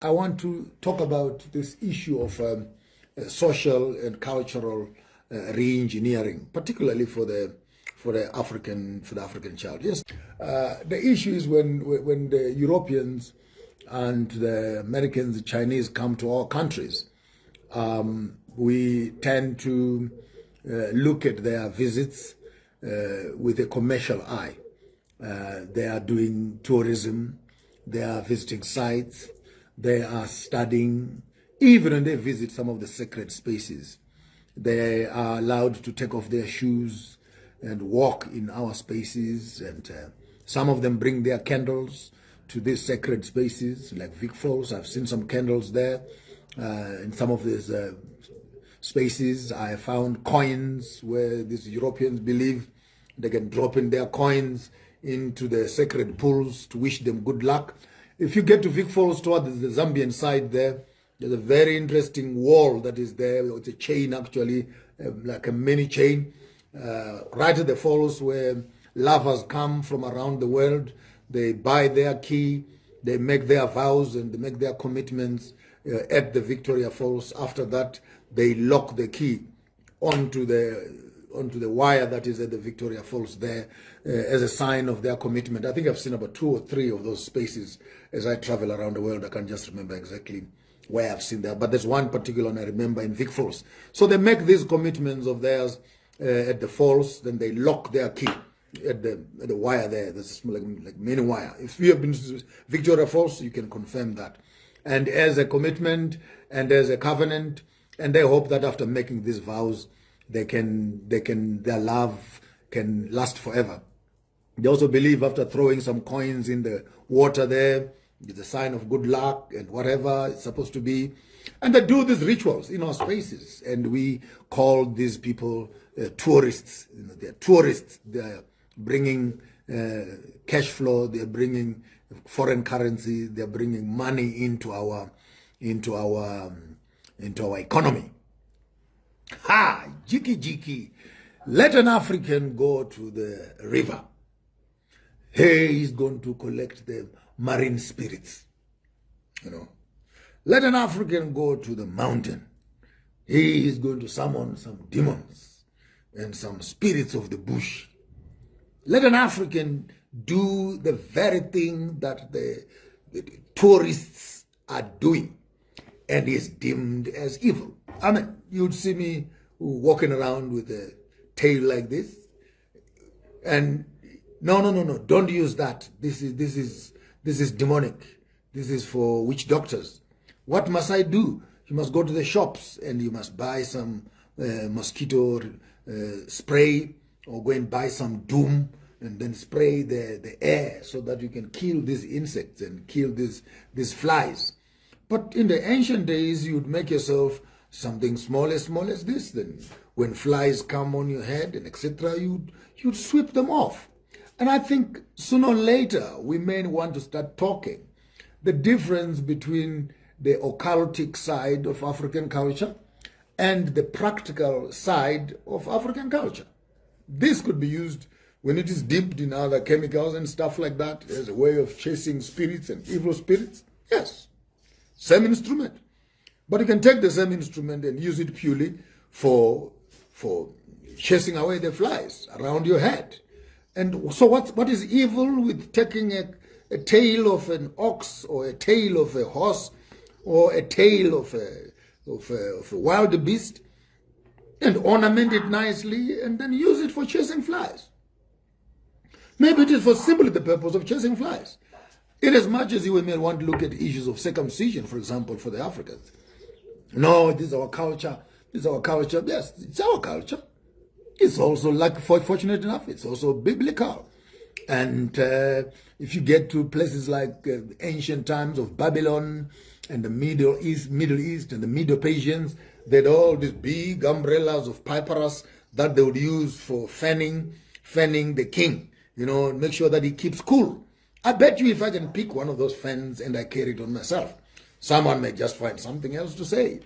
I want to talk about this issue of social and cultural re-engineering, particularly for the African child. Yes, the issue is when the Europeans and the Americans, the Chinese come to our countries, we tend to look at their visits with a commercial eye. They are doing tourism, they are visiting sites, they are studying. Even when they visit some of the sacred spaces, they are allowed to take off their shoes and walk in our spaces. And some of them bring their candles to these sacred spaces, like Vic Falls. I've seen some candles there. In some of these spaces, I found coins where these Europeans believe they can drop in their coins into the sacred pools to wish them good luck. If you get to Vic Falls towards the Zambian side there, there's a very interesting wall that is there. It's a chain actually, like a mini chain, right at the falls where lovers come from around the world. They buy their key, they make their vows and they make their commitments at the Victoria Falls. After that, they lock the key onto the wire that is at the Victoria Falls there as a sign of their commitment. I think I've seen about 2 or 3 of those spaces as I travel around the world. I can't just remember exactly where I've seen that, but there's one particular one I remember in Vic Falls. So they make these commitments of theirs at the falls, then they lock their key at the wire there. There's like mini wire. If you have been to Victoria Falls, you can confirm that. And as a commitment and as a covenant, and they hope that after making these vows, their love can last forever. They also believe after throwing some coins in the water there, it's a sign of good luck and whatever it's supposed to be. And they do these rituals in our spaces. And we call these people tourists. You know, they're tourists. They're bringing cash flow. They're bringing foreign currency. They're bringing money into our economy. Ha! Jiki. Let an African go to the river. He's going to collect the marine spirits. You know. Let an African go to the mountain. He is going to summon some demons and some spirits of the bush. Let an African do the very thing that the tourists are doing and is deemed as evil. I mean, you'd see me walking around with a tail like this, and no, don't use that. This is demonic. This is for witch doctors. What must I do? You must go to the shops and you must buy some mosquito spray, or go and buy some doom and then spray the air so that you can kill these insects and kill these flies. But in the ancient days, you'd make yourself something small as this. Then when flies come on your head and etc., you'd sweep them off. And I think sooner or later, we may want to start talking the difference between the occultic side of African culture and the practical side of African culture. This could be used when it is dipped in other chemicals and stuff like that as a way of chasing spirits and evil spirits. Yes, same instrument. But you can take the same instrument and use it purely for chasing away the flies around your head. And so what is evil with taking a tail of an ox or a tail of a horse or a tail of a wild beast and ornament it nicely and then use it for chasing flies? Maybe it is for simply the purpose of chasing flies. In as much as you may want to look at issues of circumcision, for example, for the Africans. No, this is our culture. This is our culture. Yes, it's our culture. It's also, like, fortunate enough, it's also biblical. And if you get to places like ancient times of Babylon and the Middle East and the Medo-Persians, they had all these big umbrellas of papyrus that they would use for fanning the king, you know, make sure that he keeps cool. I bet you if I can pick one of those fans and I carry it on myself, someone may just find something else to say.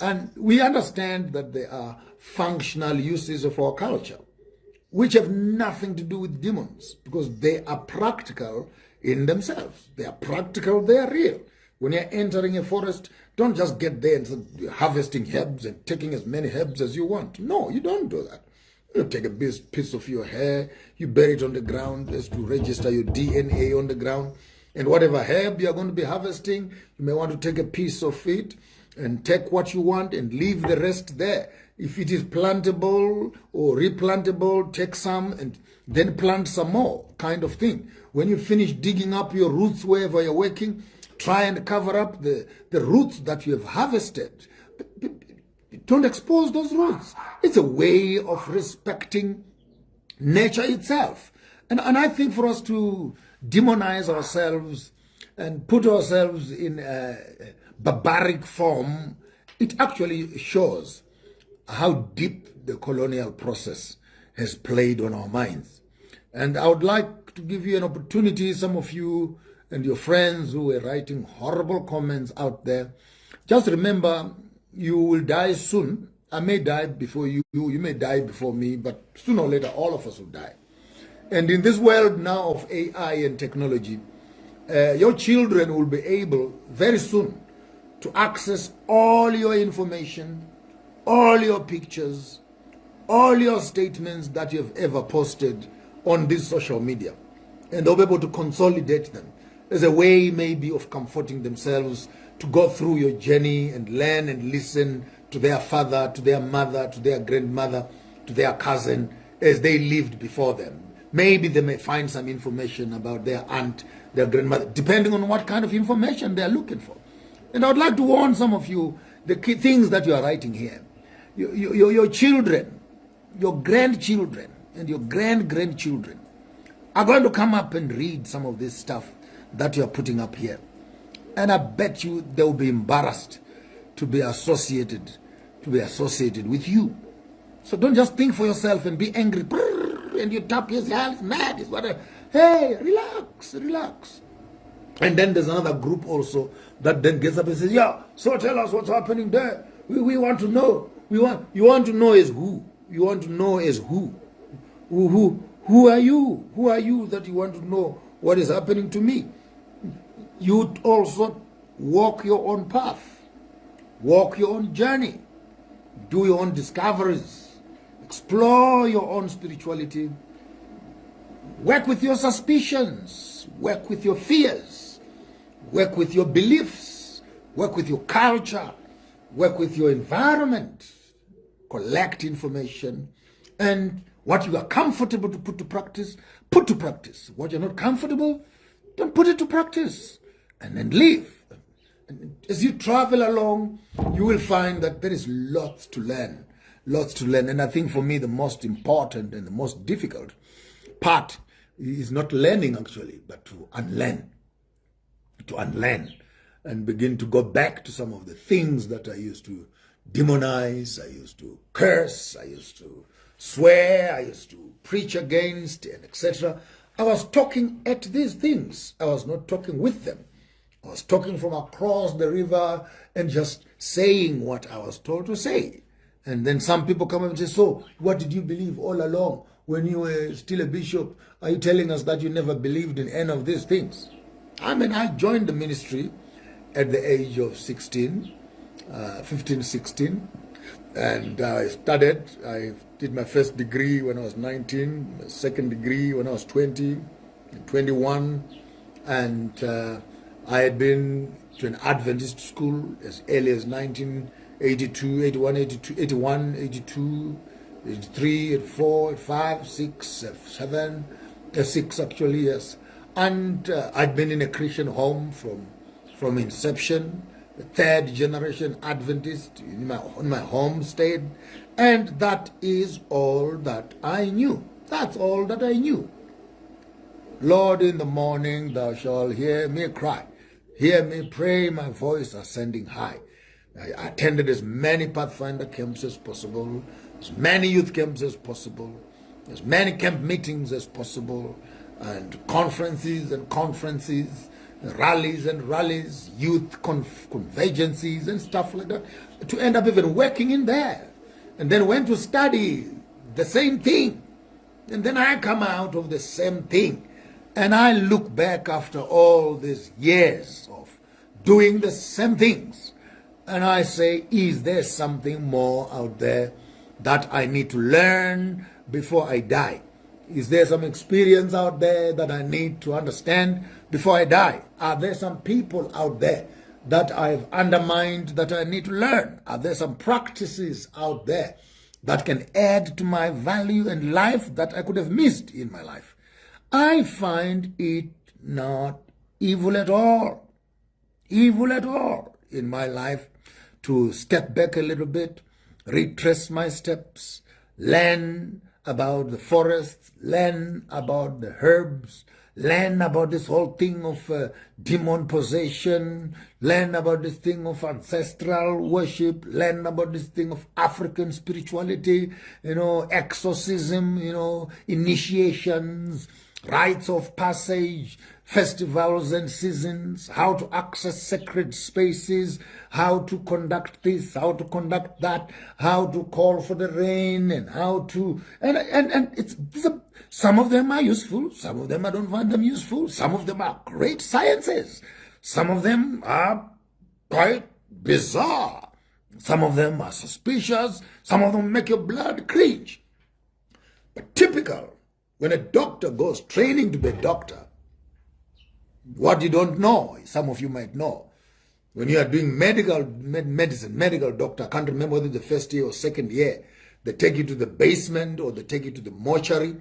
And we understand that there are functional uses of our culture, which have nothing to do with demons, because they are practical in themselves. They are practical, they are real. When you're entering a forest, don't just get there and start harvesting herbs and taking as many herbs as you want. No, you don't do that. You take a piece of your hair, you bury it on the ground as to register your DNA on the ground. And whatever herb you're going to be harvesting, you may want to take a piece of it and take what you want and leave the rest there. If it is plantable or replantable, take some and then plant some more, kind of thing. When you finish digging up your roots wherever you're working, try and cover up the roots that you have harvested. Don't expose those roots. It's a way of respecting nature itself. And I think for us to demonize ourselves and put ourselves in a barbaric form, it actually shows how deep the colonial process has played on our minds. And I would like to give you an opportunity, some of you and your friends who were writing horrible comments out there, just remember, you will die soon. I may die before you may die before me, but sooner or later, all of us will die. And in this world now of AI and technology, your children will be able very soon to access all your information, all your pictures, all your statements that you have ever posted on this social media. And they'll be able to consolidate them as a way maybe of comforting themselves to go through your journey and learn and listen to their father, to their mother, to their grandmother, to their cousin as they lived before them. Maybe they may find some information about their aunt, their grandmother, depending on what kind of information they're looking for. And I would like to warn some of you, the key things that you are writing here. Your children, your grandchildren, and your grandchildren are going to come up and read some of this stuff that you are putting up here. And I bet you they will be embarrassed to be associated with you. So don't just think for yourself and be angry. And you tap yourself, it's mad, it's whatever. Hey, relax. And then there's another group also that then gets up and says, yeah, so tell us what's happening there. We want to know. You want to know is who? You want to know is who? Who are you? Who are you that you want to know what is happening to me? You also walk your own path. Walk your own journey. Do your own discoveries. Explore your own spirituality. Work with your suspicions. Work with your fears. Work with your beliefs. Work with your culture. Work with your environment. Collect information. And what you are comfortable to put to practice, put to practice. What you're not comfortable, don't put it to practice. And then live. And as you travel along, you will find that there is lots to learn. Lots to learn. And I think for me, the most important and the most difficult part is not learning actually, but to unlearn. To unlearn and begin to go back to some of the things that I used to demonize, I used to curse, I used to swear, I used to preach against, and etc. I was talking at these things. I was not talking with them. I was talking from across the river and just saying what I was told to say. And then some people come up and say, so what did you believe all along when you were still a bishop? Are you telling us that you never believed in any of these things? I mean, I joined the ministry at the age of 15, 16. And I studied. I did my first degree when I was 19, my second degree when I was 20, 21. And I had been to an Adventist school as early as 1982, 81, 82, 81, 82, 83, 84, 85, 6, 7, 6 actually, yes. And I'd been in a Christian home from inception, the third generation Adventist in my homestead. And that is all that I knew. That's all that I knew. Lord, in the morning thou shalt hear me cry. Hear me pray, my voice ascending high. I attended as many Pathfinder camps as possible, as many youth camps as possible, as many camp meetings as possible, and conferences and conferences, rallies and rallies, youth convergencies and stuff like that, to end up even working in there. And then went to study the same thing. And then I come out of the same thing. And I look back after all these years of doing the same things. And I say, is there something more out there that I need to learn before I die? Is there some experience out there that I need to understand before I die? Are there some people out there that I've undermined that I need to learn? Are there some practices out there that can add to my value and life that I could have missed in my life? I find it not evil at all in my life to step back a little bit, retrace my steps, learn about the forests, learn about the herbs, learn about this whole thing of demon possession, learn about this thing of ancestral worship, learn about this thing of African spirituality, exorcism, initiations, rites of passage, festivals and seasons, how to access sacred spaces, how to conduct this, how to conduct that, how to call for the rain, and how to, and some of them are useful, some of them I don't find them useful, some of them are great sciences, some of them are quite bizarre, some of them are suspicious, some of them make your blood cringe. But typical, when a doctor goes training to be a doctor, what you don't know, some of you might know, when you are doing medical doctor, I can't remember whether the first year or second year, they take you to the basement or they take you to the mortuary,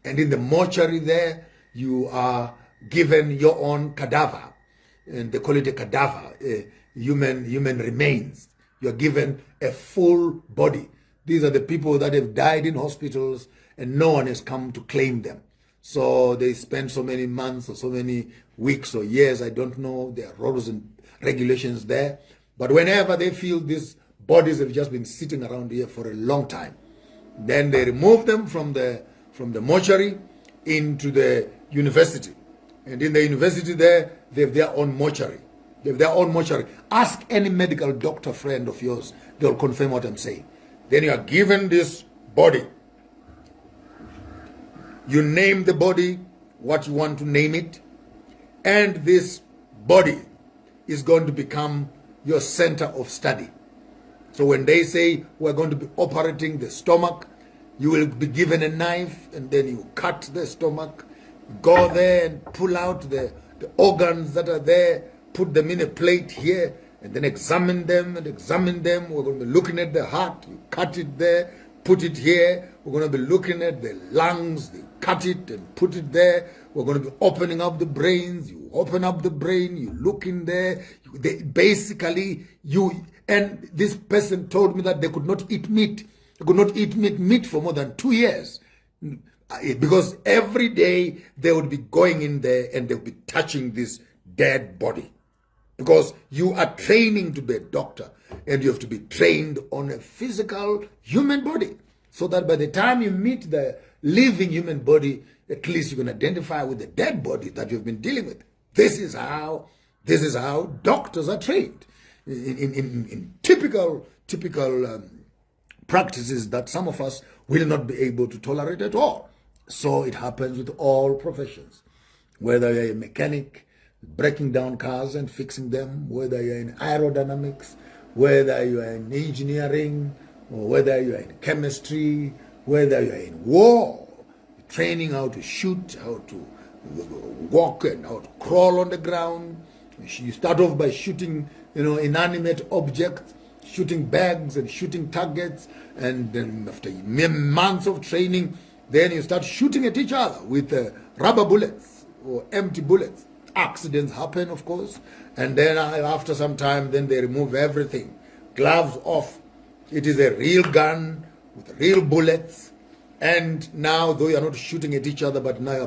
and in the mortuary there, you are given your own cadaver, and they call it a cadaver, human remains. You are given a full body. These are the people that have died in hospitals and no one has come to claim them. So they spend so many months or so many weeks or years, I don't know, there are rules and regulations there. But whenever they feel these bodies have just been sitting around here for a long time, then they remove them from the mortuary into the university. And in the university there, they have their own mortuary. They have their own mortuary. Ask any medical doctor friend of yours, they'll confirm what I'm saying. Then you are given this body. You name the body what you want to name it, and this body is going to become your center of study. So when they say we're going to be operating the stomach, you will be given a knife and then you cut the stomach, go there and pull out the organs that are there, put them in a plate here, and then examine them and examine them. We're going to be looking at the heart, you cut it there, put it here. We're going to be looking at the lungs, they cut it and put it there. We're going to be opening up the brains, you open up the brain, you look in there. And this person told me that they could not eat meat. They could not eat meat for more than 2 years. Because every day they would be going in there and they would be touching this dead body. Because you are training to be a doctor and you have to be trained on a physical human body. So that by the time you meet the living human body, at least you can identify with the dead body that you've been dealing with. This is how doctors are trained in typical practices that some of us will not be able to tolerate at all. So it happens with all professions, whether you're a mechanic, breaking down cars and fixing them, whether you're in aerodynamics, whether you're in engineering, or whether you're in chemistry, whether you're in war, training how to shoot, how to walk and how to crawl on the ground. You start off by shooting, inanimate objects, shooting bags and shooting targets, and then after months of training, then you start shooting at each other with rubber bullets or empty bullets. Accidents happen, of course, and then after some time, then they remove everything. Gloves off. It is a real gun with real bullets, and now though you're not shooting at each other, but now you're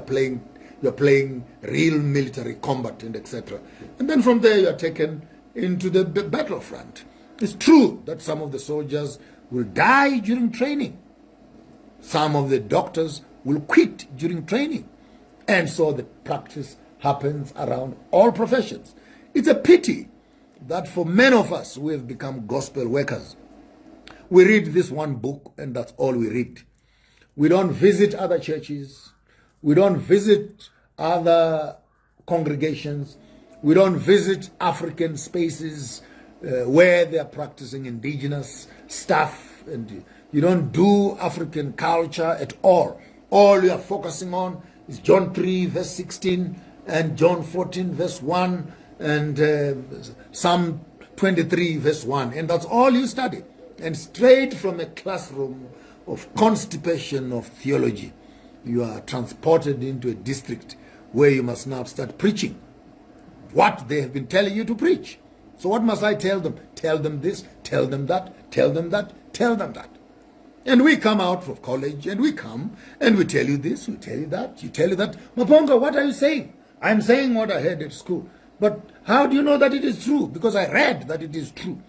playing real military combat and etc. And then from there you're taken into the battlefront. It's true that some of the soldiers will die during training. Some of the doctors will quit during training. And so the practice happens around all professions. It's a pity that for many of us who have become gospel workers, we read this one book and that's all we read. We don't visit other churches. We don't visit other congregations. We don't visit African spaces where they are practicing indigenous stuff, and you don't do African culture at all. All you are focusing on is John 3 verse 16 and John 14 verse 1 and Psalm 23 verse 1, and that's all you study. And straight from a classroom of constipation of theology, you are transported into a district where you must now start preaching what they have been telling you to preach. So what must I tell them? Tell them this, tell them that, tell them that, tell them that. And we come out of college and we come and we tell you this, we tell you that, you tell you that. Maponga, what are you saying? I'm saying what I heard at school. But how do you know that it is true? Because I read that it is true.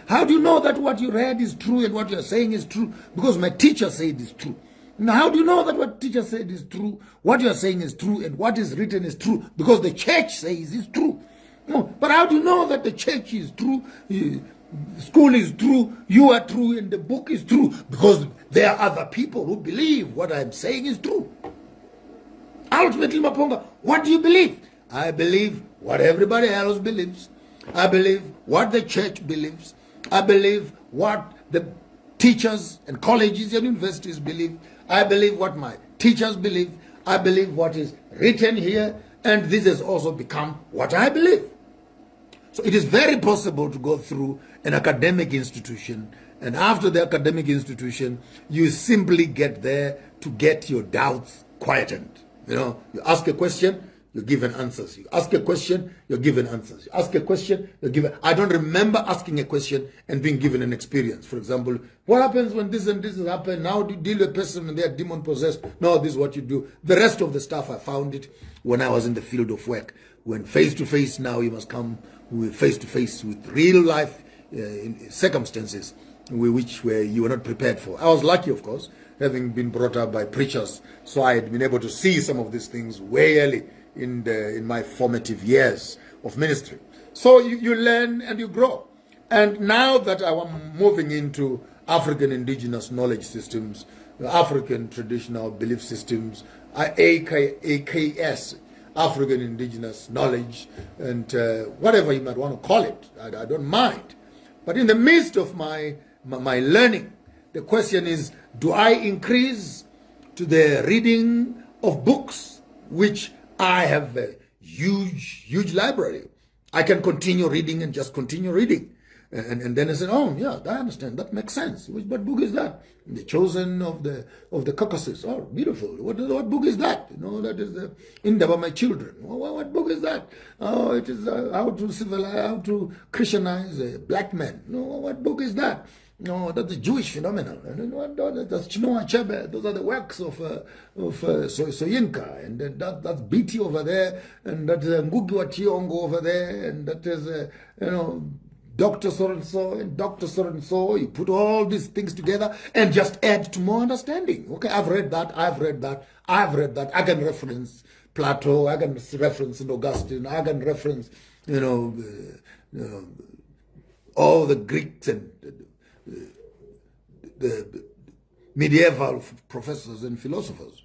How do you know that what you read is true and what you're saying is true? Because my teacher said it is true. Now, how do you know that what teacher said is true, what you're saying is true, and what is written is true? Because the church says it's true. No, but how do you know that the church is true, school is true, you are true, and the book is true? Because there are other people who believe what I'm saying is true. Ultimately, Maponga, what do you believe? I believe what everybody else believes. I believe what the church believes. I believe what the teachers and colleges and universities believe. I believe what my teachers believe. I believe what is written here. And this has also become what I believe. So it is very possible to go through an academic institution, and after the academic institution, you simply get there to get your doubts quietened. You know, you ask a question, you're given answers. You ask a question, you're given answers. You ask a question, you're given. I don't remember asking a question and being given an experience. For example, what happens when this and this has happened? How do you deal with a person when they are demon possessed? No, this is what you do. The rest of the stuff, I found it when I was in the field of work. When face to face, now you must come face to face with real life circumstances which you were not prepared for. I was lucky, of course, having been brought up by preachers, so I had been able to see some of these things way early in my formative years of ministry. So you learn and you grow. And now that I am moving into African indigenous knowledge systems, African traditional belief systems, AKS, African indigenous knowledge, and whatever you might want to call it, I don't mind. But in the midst of my learning, the question is, do I increase to the reading of books, which I have a huge library? I can continue reading and just continue reading. And then I said, oh, yeah, I understand. That makes sense. What book is that? The Chosen of the Caucasus. Oh, beautiful. What book is that? You know, that is the Indaba My Children. What book is that? Oh, it is how to Christianize black men. No, what book is that? No, that's the Jewish phenomenon. That's Chinua Achebe. Those are the works of Soyinka, and that's BT over there, and that's Ngugi wa Thiong'o over there, and that is Dr. So-and-so and Dr. So-and-so. You put all these things together and just add to more understanding. Okay, I've read that. I can reference Plato. I can reference Augustine. I can reference, all the Greeks and the medieval professors and philosophers.